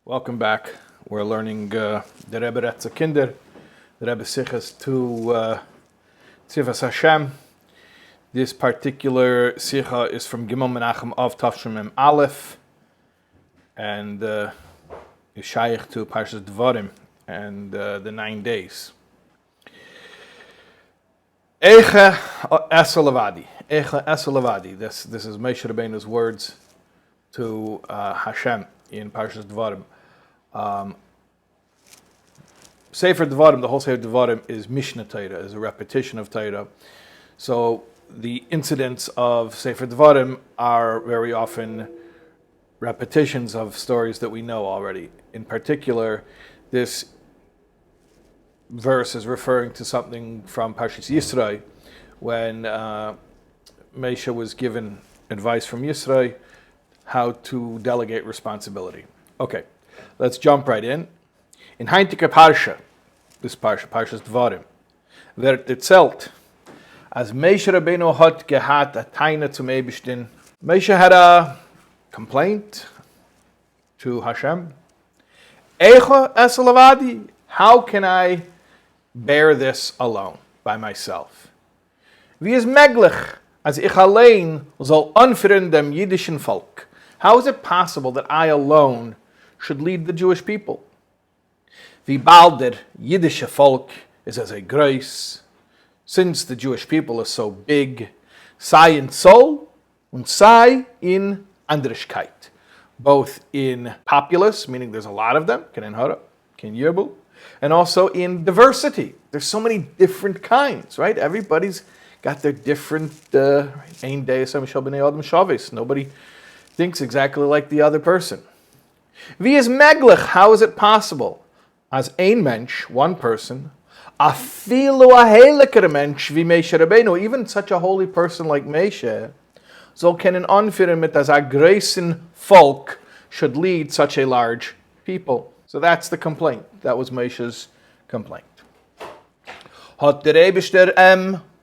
Welcome back. We're learning the Rebbe Redt Kinder, the Rebbe Sichas to Tzivas Hashem. This particular Sicha is from Gimel Menachem of Tavshim Aleph and is shaykh to Parshas Devarim and the 9 days. Eicha Esalavadi. Eicha Esalavadi. This is Moshe Rabeinu's words to Hashem in Parshas Devarim. Sefer Devarim, the whole Sefer Devarim is Mishnah Torah, is a repetition of Torah. So the incidents of Sefer Devarim are very often repetitions of stories that we know already. In particular, this verse is referring to something from Parshas Yisro, when Moshe was given advice from Yisro how to delegate responsibility. Okay, let's jump right in. In Heintige Parsha, this Parsha, Parshas Devarim, wird erzählt, as Moshe Rabeinu hat gehat a Taina zum Eibishtin. Moshe had a complaint to Hashem. Eicha esalavadi, how can I bear this alone, by myself? Wie is meglich, as ich allein soll anführen dem jiddischen Volk? How is it possible that I alone should lead the Jewish people? Wie bald der jiddische Volk is as a grace, since the Jewish people is so big, sei in soul und sei in Andrigkeit, both in populace, meaning there's a lot of them, ken hara, ken yirbu, and also in diversity. There's so many different kinds, right? Everybody's got their different ein deis shel bnei adam shavis. Nobody thinks exactly like the other person. Wie is meglich? How is it possible? As ein mensch, one person, afilu a heiliker mensch wie Moshe Rabeinu, even such a holy person like Moshe, so können anführen mit as a greisen Volk should lead such a large people. So that's the complaint. That was Moshe's complaint. Hat der Eibishter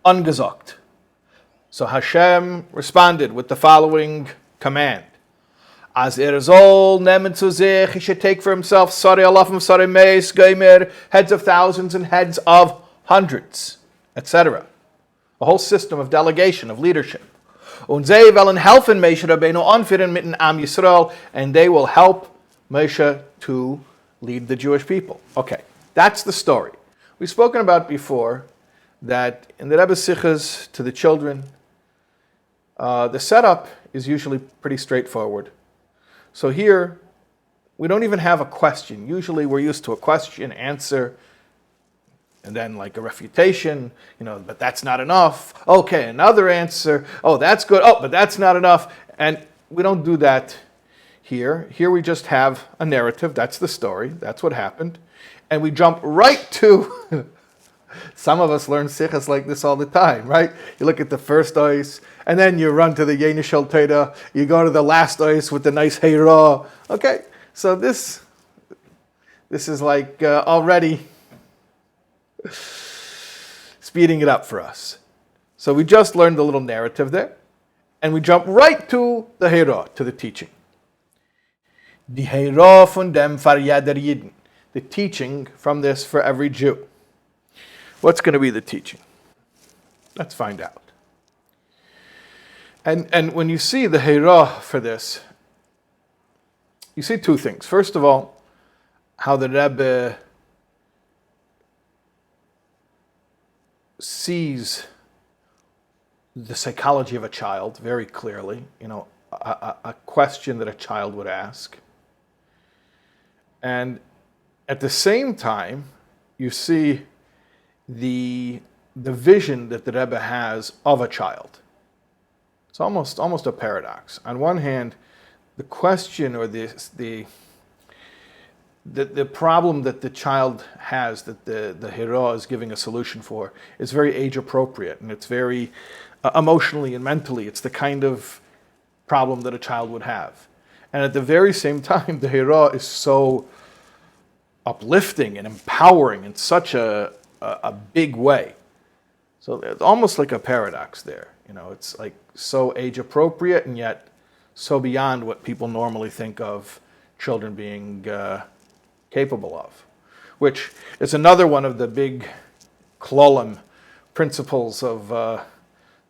angesagt. So Hashem responded with the following command. As soll nehmen zu sich, he should take for himself Sari Alafim, Sari Meis, Geimer, heads of thousands and heads of hundreds, etc. A whole system of delegation, of leadership. Und sie wollen helfen Moshe Rabeinu anführen mitten Am Yisrael, and they will help Moshe to lead the Jewish people. Okay, that's the story. We've spoken about before that in the Rebbe Sichas to the children, the setup is usually pretty straightforward. So here, we don't even have a question. Usually we're used to a question, answer, and then like a refutation, but that's not enough. Okay, another answer. Oh, that's good. Oh, but that's not enough. And we don't do that here. Here we just have a narrative. That's the story. That's what happened. And we jump right to... Some of us learn sichas like this all the time, right? You look at the first ois, and then you run to the Yenishal Teda. You go to the last ois with the nice Heira. Okay, so this is like already speeding it up for us. So we just learned the little narrative there, and we jump right to the Heira, to the teaching. Die Heira von dem for jeder Yidden. The teaching from this for every Jew. What's going to be the teaching? Let's find out. And when you see the Heirah for this, you see two things. First of all, how the Rebbe sees the psychology of a child very clearly, a question that a child would ask. And at the same time, you see the vision that the Rebbe has of a child. It's almost a paradox. On one hand, the question or the problem that the child has, that the Hira is giving a solution for, is very age appropriate, and it's very emotionally and mentally, it's the kind of problem that a child would have. And at the very same time, the Hira is so uplifting and empowering in such a big way. So it's almost like a paradox there. It's like so age appropriate and yet so beyond what people normally think of children being capable of, which is another one of the big klolim principles of the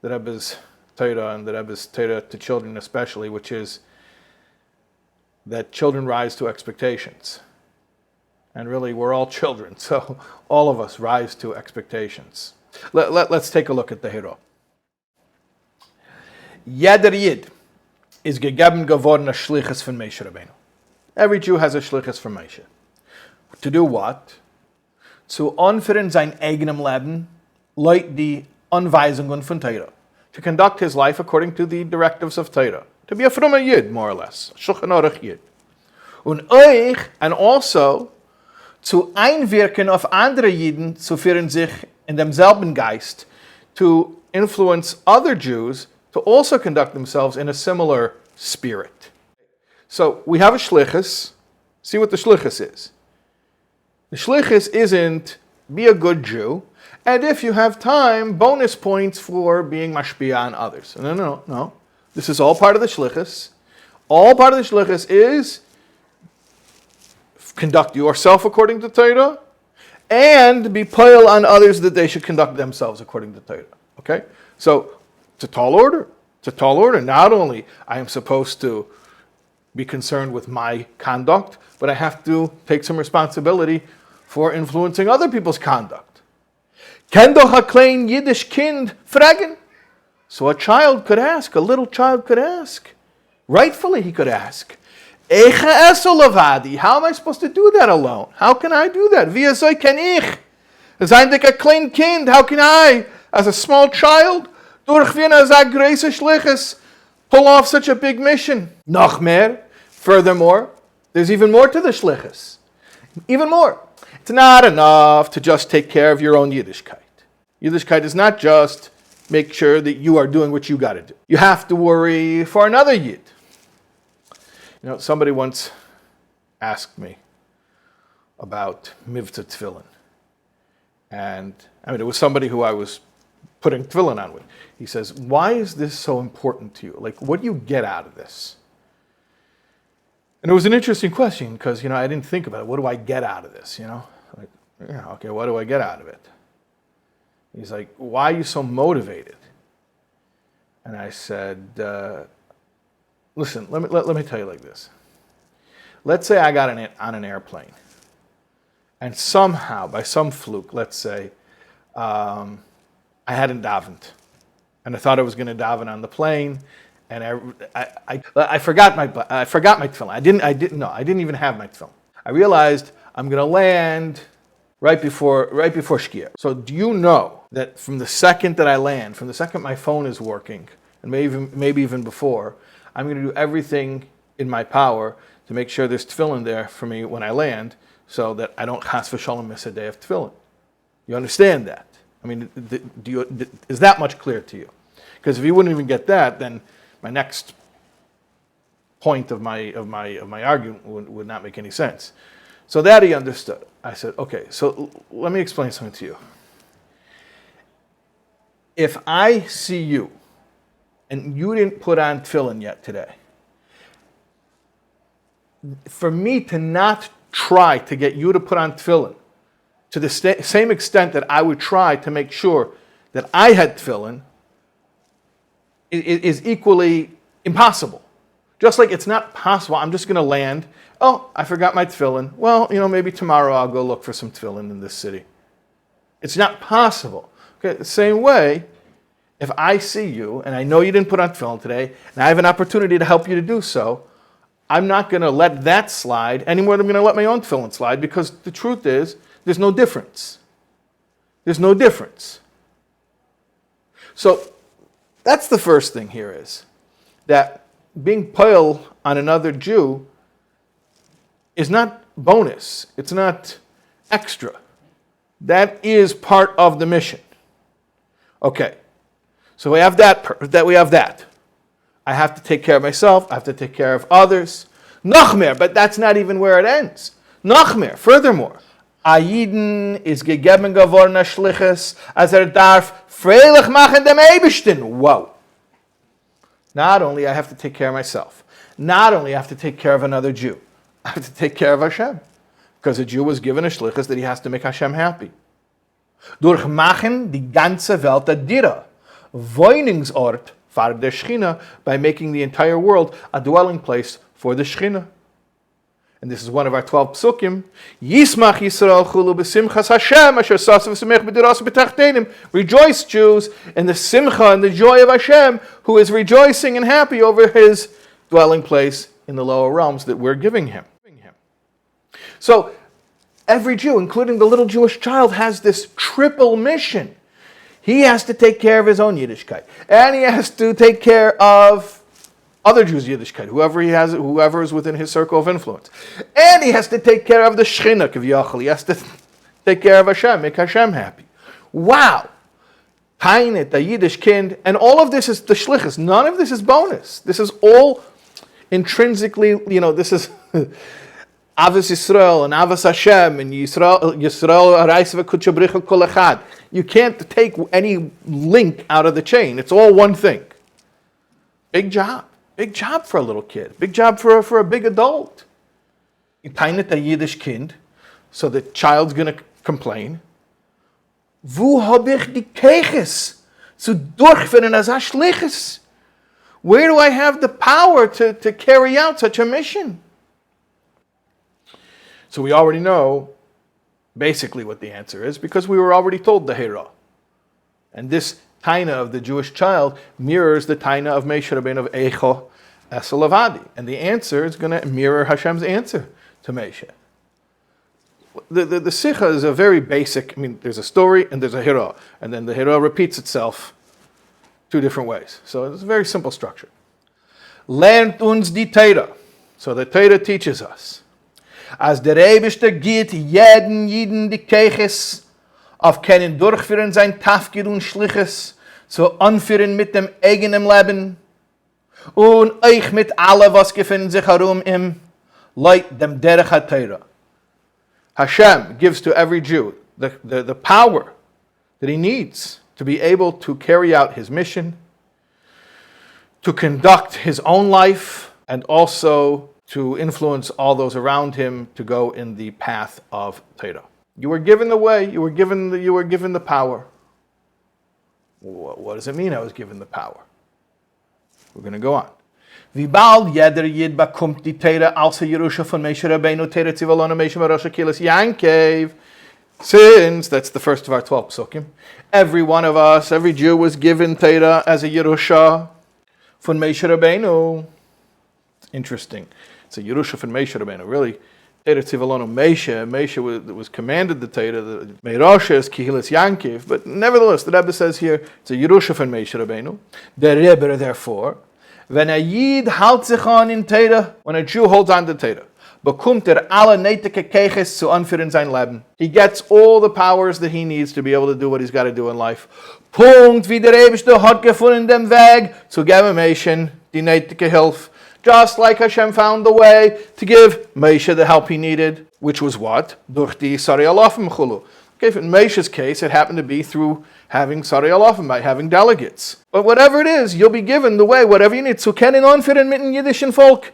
Rebbe's Torah and the Rebbe's Torah to children especially, which is that children rise to expectations. And really, we're all children, so all of us rise to expectations. Let's take a look at the hero. Jeder Yid is gegeben geworden a Shlichus von Moshe Rabeinu. Every Jew has a Shlichus from Moshe. To do what? Zu anführen sein eigenem Leben, laut die Anweisungen von Torah. To conduct his life according to the directives of Torah. To be a frommer Yid, more or less. Shulchan Aruch Yid. And also zu einwirken auf andere Jiden, zu führen sich in demselben Geist, to influence other Jews to also conduct themselves in a similar spirit. So we have a shlichus. See what the shlichus is. The shlichus isn't be a good Jew, and if you have time, bonus points for being mashpia on others. No. This is all part of the shlichus. All part of the shlichus is conduct yourself according to Torah, and be poil on others that they should conduct themselves according to Torah. Okay? So, it's a tall order. It's a tall order. Not only I am supposed to be concerned with my conduct, but I have to take some responsibility for influencing other people's conduct. Ken doch a klein Yiddish kind fragen? So a child could ask, a little child could ask. Rightfully he could ask. How am I supposed to do that alone? How can I do that? Wie soll kann ich? Sein dich a klein Kind, how can I, as a small child, durchführen as a große Schlichus, pull off such a big mission? Noch mehr. Furthermore, there's even more to the Schlichus. Even more. It's not enough to just take care of your own Yiddishkeit. Yiddishkeit is not just make sure that you are doing what you got to do. You have to worry for another Yid. You know, somebody once asked me about Mivtza Tefillin. And, it was somebody who I was putting tefillin on with. He says, why is this so important to you? Like, what do you get out of this? And it was an interesting question because, I didn't think about it. What do I get out of this, okay, what do I get out of it? He's like, why are you so motivated? And I said, listen, let me tell you like this. Let's say I got on an airplane, and somehow, by some fluke, let's say, I hadn't davened, and I thought I was going to daven on the plane, and I forgot my tefillin. I didn't even have my tefillin. I realized I'm going to land right before Shkia. So do you know that from the second that I land, from the second my phone is working, and maybe even before, I'm going to do everything in my power to make sure there's tefillin there for me when I land, so that I don't chas v'shalom miss a day of tefillin. You understand that? Is that much clear to you? Because if you wouldn't even get that, then my next point of my argument would not make any sense. So that he understood. I said, okay, so let me explain something to you. If I see you and you didn't put on tefillin yet today, for me to not try to get you to put on tefillin to the same extent that I would try to make sure that I had tefillin is equally impossible. Just like it's not possible, I'm just going to land, oh, I forgot my tefillin. Well, maybe tomorrow I'll go look for some tefillin in this city. It's not possible. Okay, the same way, if I see you and I know you didn't put on tefillin today, and I have an opportunity to help you to do so, I'm not going to let that slide any more than I'm going to let my own tefillin slide, because the truth is, there's no difference. There's no difference. So that's the first thing here is that being poil on another Jew is not bonus. It's not extra. That is part of the mission. Okay. So we have that. I have to take care of myself. I have to take care of others. Noch but that's not even where it ends. Noch furthermore, a Yiden is gegeben geworden a Shlichus, as darf freilich machen dem Eibishtin. Whoa. Not only I have to take care of myself, not only I have to take care of another Jew, I have to take care of Hashem. Because a Jew was given a shlichus that he has to make Hashem happy. Durch machen die ganze Welt a dira. Woningsort for der Shechina, by making the entire world a dwelling place for the Shechina. And this is one of our 12 psukim. Yismach Yisrael chulu b'simchas Hashem asher sasav v'simech b'diras b'tachtenim. Rejoice, Jews, in the simcha and the joy of Hashem, who is rejoicing and happy over his dwelling place in the lower realms that we're giving him. So every Jew, including the little Jewish child, has this triple mission. He has to take care of his own Yiddishkeit, and he has to take care of other Jews' Yiddishkeit, whoever is within his circle of influence. And he has to take care of the Shechina, Kiviyachal. He has to take care of Hashem, make Hashem happy. Wow! Tainet, the Yiddish kind, and all of this is the shlichus. None of this is bonus. This is all intrinsically, this is Avos Yisrael and Avos Hashem and Yisrael Arayis v'Kudsha Bricha Kol Echad. You can't take any link out of the chain. It's all one thing. Big job. Big job for a little kid. Big job for a big adult. You tainet a Yiddish kind, so the child's going to complain. Wo hab ich die Keches zu durchführen as a Shlichus? Where do I have the power to carry out such a mission? So we already know basically what the answer is, because we were already told the Hera. And this taina of the Jewish child mirrors the taina of Moshe Rabeinu of Eicha Esalavadi. And the answer is going to mirror Hashem's answer to Moshe. The Sikha is a very basic, there's a story and there's a Hera. And then the Hera repeats itself two different ways. So it's a very simple structure. Lernt uns die Teira. So the Teira teaches us. As der Rebbe geht jeden Jiden die Keches auf keinen durchführen sein Tafkid und Schliches zu anführen mit dem eigenen Leben und euch mit alle was gefinden sich herum im Leit dem Derech HaTeira. Hashem gives to every Jew the power that he needs to be able to carry out his mission, to conduct his own life, and also to influence all those around him to go in the path of Torah. You were given the way, you were given the power. What does it mean I was given the power? We're going to go on. Wie bald jeder Yid bekommt die Torah als Yerusha von Moshe Rabeinu, Torah Tzivalon Moshe Marosha Kilas Yankev. Since that's the first of our 12 psukim, every one of us, every Jew was given Torah as a Yerusha von Moshe Rabeinu. Interesting. It's a Yerusha from Moshe Rabeinu. Really, Torah Tzivalonu Moshe was commanded the Torah. The Meirosha is Kihilas Yankiv, but nevertheless, the Rebbe says here it's a Yerusha from Moshe Rabeinu. The Rebbe, therefore, when a Yid halt sich an in Torah, when a Jew holds on to Torah, bekommt alle netike Keches zu anführen sein Leben. He gets all the powers that he needs to be able to do what he's got to do in life. Punkt, wie der Rebbe hat gefunden dem Weg zu geben Menschen die netike Hilfe. Just like Hashem found the way to give Moshe the help he needed, which was what? Durch die Sarei Alafim chulu. Okay, in Moshe's case, it happened to be through having Sarei Alafim, by having delegates. But whatever it is, you'll be given the way, whatever you need. Zu kennen anführen mitten Yiddischen Volk.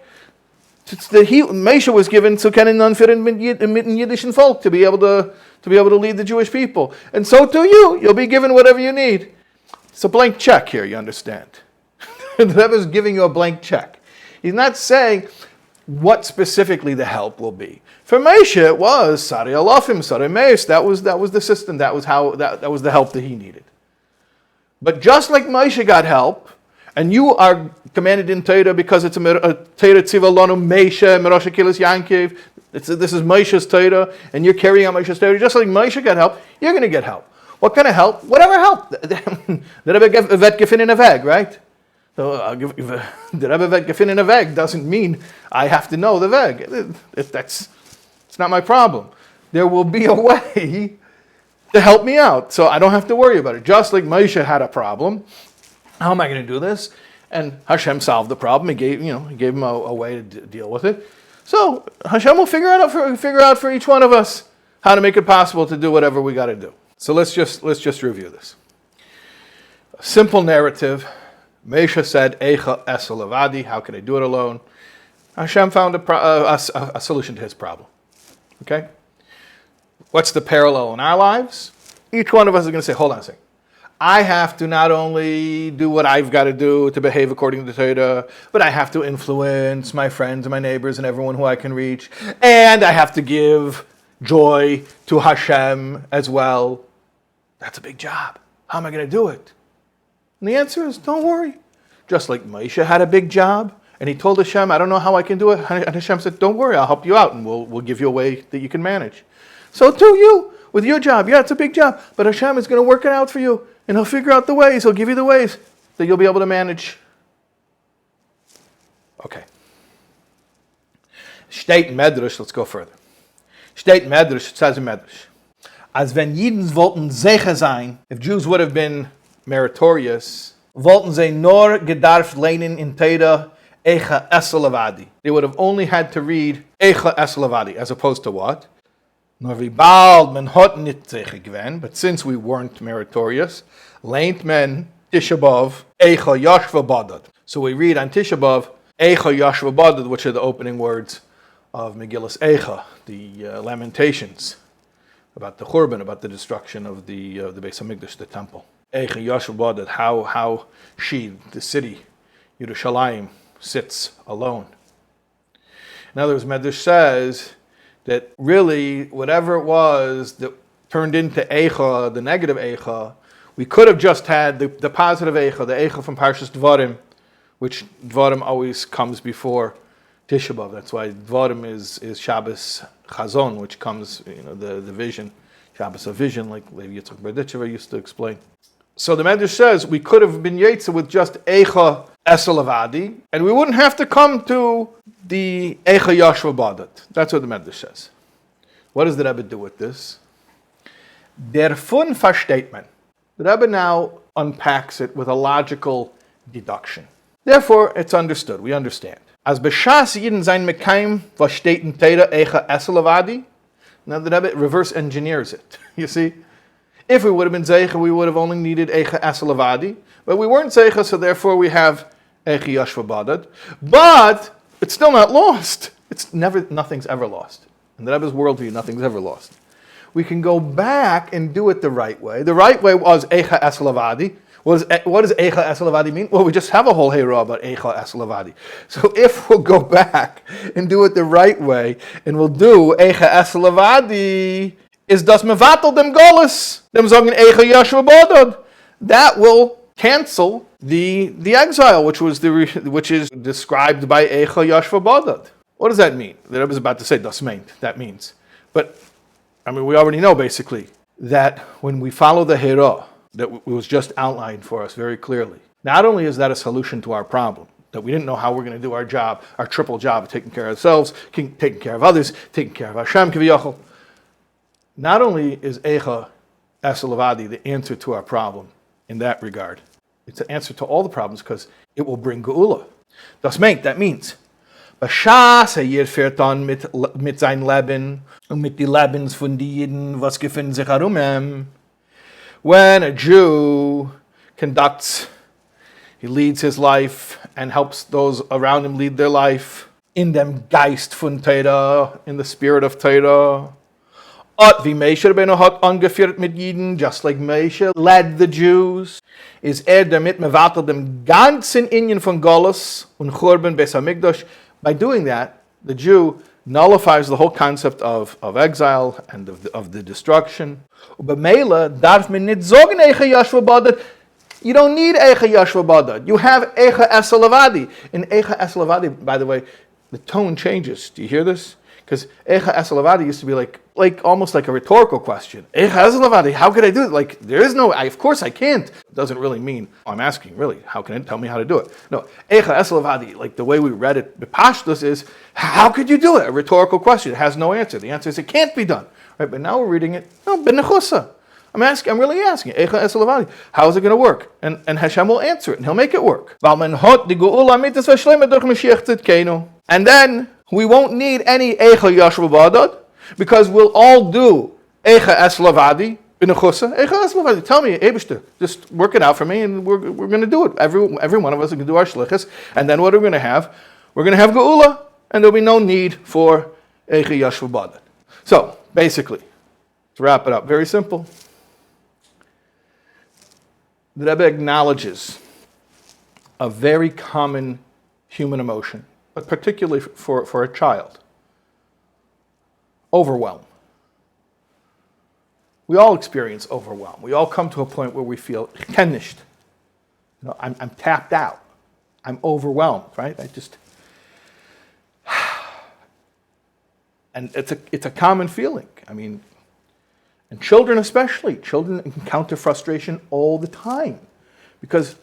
Moshe was given zu kennen anführen mitten Yiddischen Volk to be able to lead the Jewish people. And so too you'll be given whatever you need. It's a blank check here, you understand. The Rebbe is giving you a blank check. He's not saying what specifically the help will be. For Moshe, it was Sarei Alafim, Sarei Meis. That was the system. That was the help that he needed. But just like Moshe got help, and you are commanded in Torah because it's a Torah Tzivalonu Moshe Merosha Kilas Yankiv. This is Moshe's Torah, and you're carrying out Moshe's Torah. Just like Moshe got help, you're going to get help. What kind of help? Whatever help. The Rebbe vet gefinnen a veg, right? So the Rebbe vet gefinnen a veg doesn't mean I have to know the veg. It's not my problem. There will be a way to help me out, so I don't have to worry about it. Just like Moshe had a problem, how am I going to do this? And Hashem solved the problem. He gave him a way to deal with it. So Hashem will figure out for each one of us how to make it possible to do whatever we got to do. So let's just review this. A simple narrative. Moshe said, Eicha Esa Levadi, how can I do it alone? Hashem found a solution to his problem. Okay? What's the parallel in our lives? Each one of us is going to say, hold on a second. I have to not only do what I've got to do to behave according to the Torah, but I have to influence my friends and my neighbors and everyone who I can reach. And I have to give joy to Hashem as well. That's a big job. How am I going to do it? And the answer is, don't worry. Just like Moshe had a big job, and he told Hashem, I don't know how I can do it. And Hashem said, don't worry, I'll help you out, and we'll give you a way that you can manage. So too you, with your job. Yeah, it's a big job, but Hashem is going to work it out for you, and he'll figure out the ways. He'll give you the ways that you'll be able to manage. Okay. Steht in Medrash, let's go further. Steht in Medrash, it says in Medrash, as wenn Jidens wollten sicher sein, if Jews would have been meritorious, wollten sie nur gedarft lehnen in Teira Eicha Eselavadi. They would have only had to read Eicha Eselavadi, as opposed to what? Nor wie bald men hat nicht sicher gewesen, but since we weren't meritorious, lehnt men Tisha B'Av Eicha Yashva Badad. So we read on Tisha B'Av Eicha Yashva Badad, which are the opening words of Megillas Eicha, the Lamentations, about the Churban, about the destruction of the Beis HaMikdash, the temple. Eicha Yashva Badad, how she, the city, Yerushalayim, sits alone. In other words, Medrash says that really whatever it was that turned into Eicha, the negative Eicha, we could have just had the positive Eicha, the Eicha from Parshas Devarim, which Devarim always comes before Tisha B'Av. That's why Devarim is Shabbos Chazon, which comes, the vision, Shabbos of vision, like Levi Yitzchak Berditchever used to explain. So the Medrash says we could have been Yetzer with just Eicha Eselavadi, and we wouldn't have to come to the Eicha Yashva Badat. That's what the Medrash says. What does the Rebbe do with this? Der Fun versteht man. The Rebbe now unpacks it with a logical deduction. Therefore, it's understood. We understand. As b'shas Yidden sein mekayim was steht in Teira Eicha Eselavadi. Now the Rebbe reverse engineers it. You see? If we would have been Zeicha, we would have only needed Eicha Eselavadi. But we weren't Zeicha, so therefore we have Eicha Yashva Badad. But it's still not lost. Nothing's ever lost. In the Rebbe's worldview, nothing's ever lost. We can go back and do it the right way. The right way was Eicha Eselavadi. What does Eicha Eselavadi mean? Well, we just have a whole Heira about Eicha Eselavadi. So if we'll go back and do it the right way, and we'll do Eicha Eselavadi, is das mevatel dem Golis, dem sagen Eicha Yashva Badad. That will cancel the exile, which is described by Eicha Yashva Badad. What does that mean? The Rebbe is about to say das meint. That means, but we already know basically that when we follow the Heira that was just outlined for us very clearly, not only is that a solution to our problem, that we didn't know how we're going to do our job, our triple job of taking care of ourselves, taking care of others, taking care of Hashem Kiviyachol. Not only is Eicha Eselavadi the answer to our problem in that regard, it's an answer to all the problems because it will bring Geula. Das meint, that means, B'shas hayir fährt an mit sein Leben und mit die Lebens von die Jiden, was gefinden sich herumem. When a Jew he leads his life and helps those around him lead their life in dem Geist von Teira, in the spirit of Teira. Wie Moshe Rabeinu hat angeführt mit Jiden, just like Moshe led the Jews, is damit mevatel dem ganzen Inyan von Golus und Churban Beis HaMikdash. By doing that, the Jew nullifies the whole concept of exile and of the destruction. Ubemela darf man nicht sagen Eicha Yashva Badad. You don't need Eicha Yashva Badad. You have Eicha Eselavadi. In Eicha Eselavadi, by the way, the tone changes. Do you hear this? Because Eicha Eselavadi used to be like almost like a rhetorical question. Eicha Eselavadi, how could I do it? Like, there is no, of course I can't. It doesn't really mean, I'm asking, really, how can it tell me how to do it? No, Eicha Eselavadi, like the way we read it, the Pashtus is, how could you do it? A rhetorical question. It has no answer. The answer is, it can't be done. Right? But now we're reading it, no, Ben Nechusa. I'm really asking, Eicha Eselavadi, how is it going to work? And Hashem will answer it, and He'll make it work. And then, we won't need any Eicha Yashva Badad, because we'll all do Eicha Eselavadi, B'nechusa, Eicha Eselavadi. Tell me, Eibishter, just work it out for me, and we're going to do it. Every one of us is going to do our shlichus, and then what are we going to have? We're going to have Geula, and there'll be no need for Eicha Yashvu Badad. So, basically, to wrap it up, very simple. The Rebbe acknowledges a very common human emotion, but particularly for a child: overwhelm. We all experience overwhelm. We all come to a point where we feel kenished. I'm tapped out. I'm overwhelmed, right? And it's a common feeling. I mean, and children especially. Children encounter frustration all the time because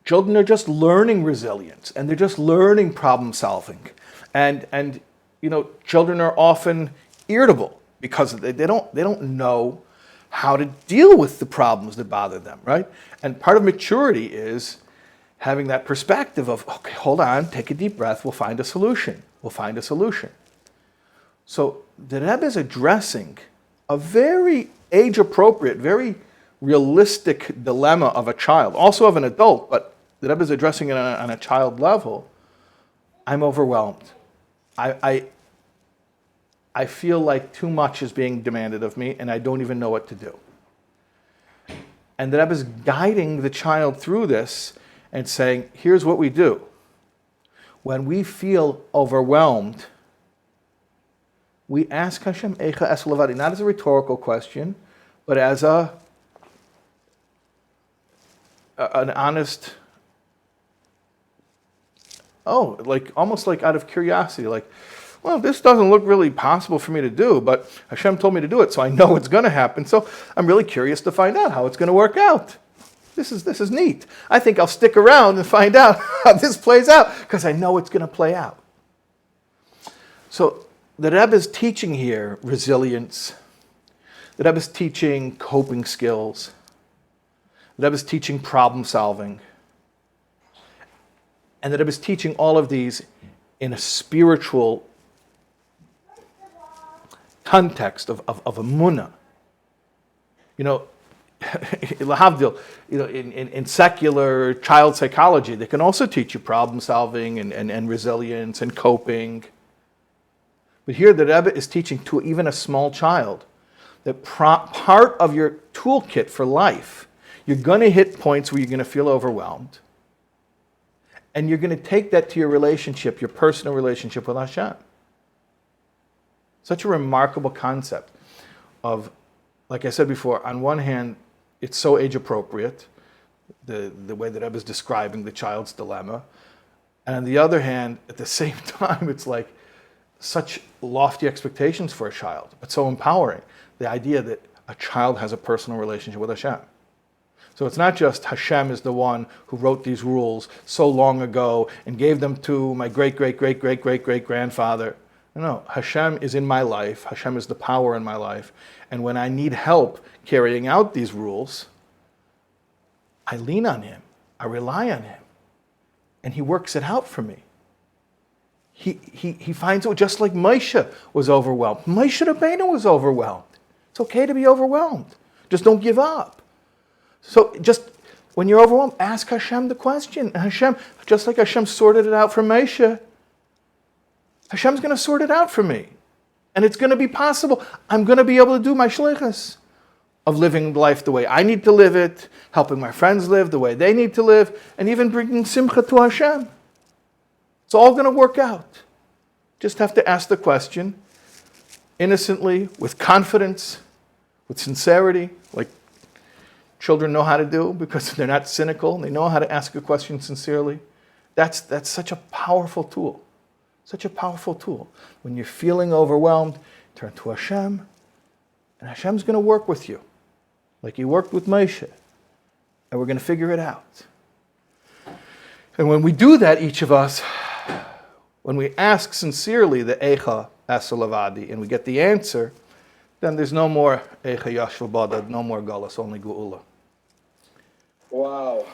children are just learning resilience and they're just learning problem solving. And children are often irritable because they don't know how to deal with the problems that bother them, right? And part of maturity is having that perspective of, okay, hold on, take a deep breath, we'll find a solution. So the Rebbe is addressing a very age-appropriate, very realistic dilemma of a child, also of an adult, but the Rebbe is addressing it on a child level. I'm overwhelmed. I feel like too much is being demanded of me, and I don't even know what to do. And the Rebbe is guiding the child through this and saying, here's what we do. When we feel overwhelmed, we ask Hashem, Eicha es levadi, not as a rhetorical question, but as an honest, almost like out of curiosity, like, well, this doesn't look really possible for me to do, but Hashem told me to do it, so I know it's going to happen. So I'm really curious to find out how it's going to work out. This is neat. I think I'll stick around and find out how this plays out because I know it's going to play out. So the Rebbe is teaching here resilience. The Rebbe is teaching coping skills. The Rebbe is teaching problem solving. And the Rebbe is teaching all of these in a spiritual context of emunah. Lahavdil, in secular child psychology, they can also teach you problem solving and resilience and coping. But here the Rebbe is teaching to even a small child that part of your toolkit for life, you're going to hit points where you're going to feel overwhelmed. And you're going to take that to your relationship, your personal relationship with Hashem. Such a remarkable concept of, like I said before, on one hand, it's so age appropriate, the way that Rebbe is describing the child's dilemma. And on the other hand, at the same time, it's like such lofty expectations for a child, but so empowering. The idea that a child has a personal relationship with Hashem. So it's not just Hashem is the one who wrote these rules so long ago and gave them to my great-great-great-great-great-great-grandfather. No, Hashem is in my life. Hashem is the power in my life. And when I need help carrying out these rules, I lean on Him. I rely on Him. And He works it out for me. He finds it just like Moshe was overwhelmed. Moshe Rabeinu was overwhelmed. It's okay to be overwhelmed. Just don't give up. So just when you're overwhelmed, ask Hashem the question. And Hashem, just like Hashem sorted it out for Moshe, Hashem's going to sort it out for me. And it's going to be possible. I'm going to be able to do my shlichus of living life the way I need to live it, helping my friends live the way they need to live, and even bringing simcha to Hashem. It's all going to work out. Just have to ask the question innocently, with confidence, with sincerity, like children know how to do because they're not cynical. They know how to ask a question sincerely. That's such a powerful tool. Such a powerful tool. When you're feeling overwhelmed, turn to Hashem, and Hashem's going to work with you, like He worked with Moshe, and we're going to figure it out. And when we do that, each of us, when we ask sincerely the Eicha Asa Levadi, and we get the answer, then there's no more Eicha Yashvu Badad, no more Galus, only Geula. Wow.